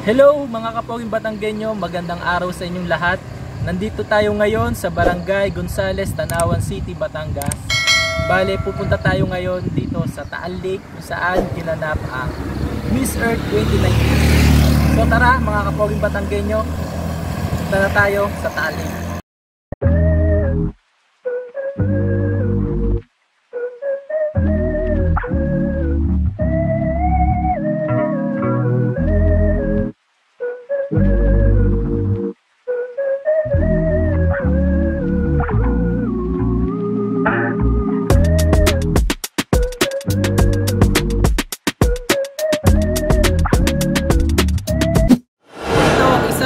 Hello mga kapoging Batanggenyo, magandang araw sa inyong lahat. Nandito tayo ngayon sa Barangay Gonzales, Tanawan City, Batangas. Bale, pupunta tayo ngayon dito sa Taal Lake kung saan ginanap ang Miss Earth 2019. So tara mga kapoging Batanggenyo, punta na tayo sa Taal Lake.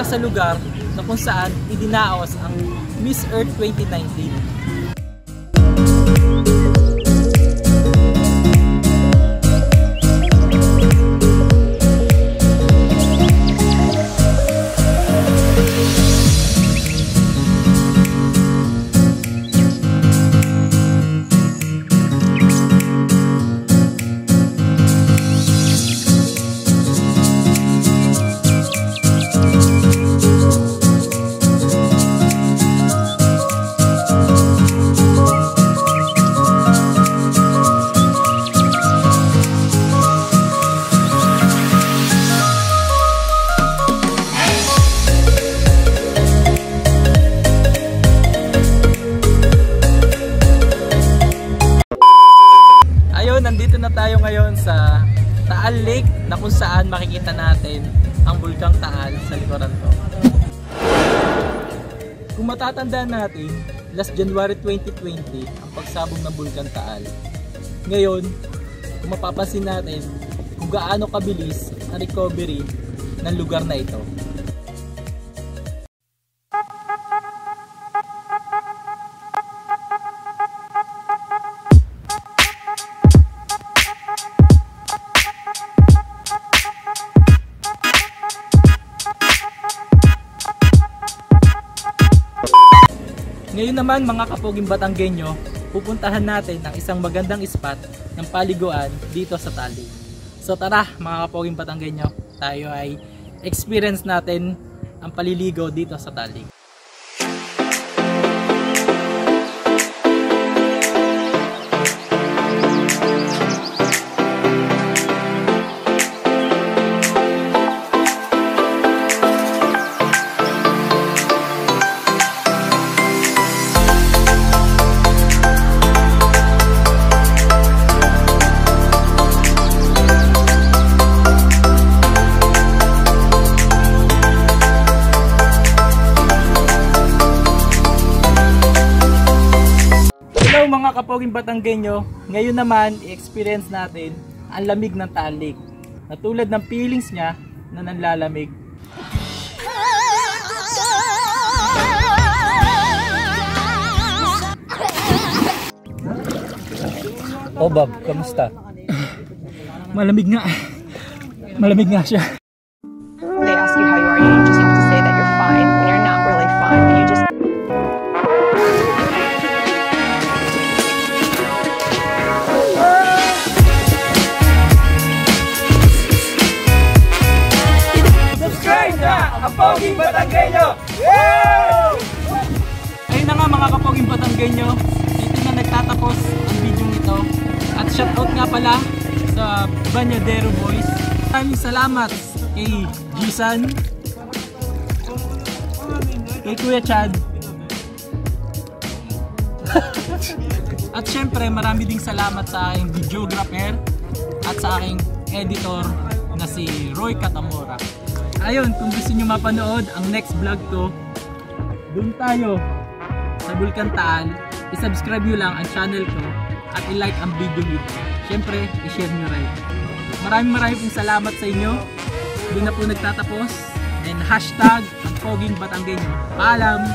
Sa lugar na kung saan idinaos ang Miss Earth 2019. Nandito na tayo ngayon sa Taal Lake na kung saan makikita natin ang Bulkang Taal sa likuran to. Kung matatandaan natin, last January 2020 ang pagsabog ng Bulkang Taal. Ngayon, kung mapapansin natin kung gaano kabilis ang recovery ng lugar na ito. Ngayon naman mga kapoging Batanggenyo, pupuntahan natin ang isang magandang spot ng paliguan dito sa Taal Lake. So tara mga kapoging Batanggenyo, tayo ay experience natin ang paliligo dito sa Taal Lake. Mga kapoging Batanggenyo, ngayon naman i-experience natin ang lamig ng Taal Lake na tulad ng feelings niya na nanlalamig. Oh Bob, kamusta? Malamig nga. Malamig nga siya. They ask you how you are, you just have to say that you're fine when you're not really fine, but you just Kapoging Batanggenyo! Ayun na nga mga kapoging Batanggenyo, dito na nagtatapos ang video nito. At shoutout nga pala sa Banyadero Boys. Maraming salamat kay Gisan, kay Kuya Chad, at syempre marami ding salamat sa aking videographer at sa aking editor na si Roy Katamora. Ayun, kung gusto nyo mapanood ang next vlog ko, Doon tayo sa Bulkan Taal. I-subscribe nyo lang ang channel ko at i-like ang video nito. Siyempre, i-share nyo rin. Maraming pong salamat sa inyo. Doon na po nagtatapos. And hashtag ang Poging Batanggenyo. Paalam!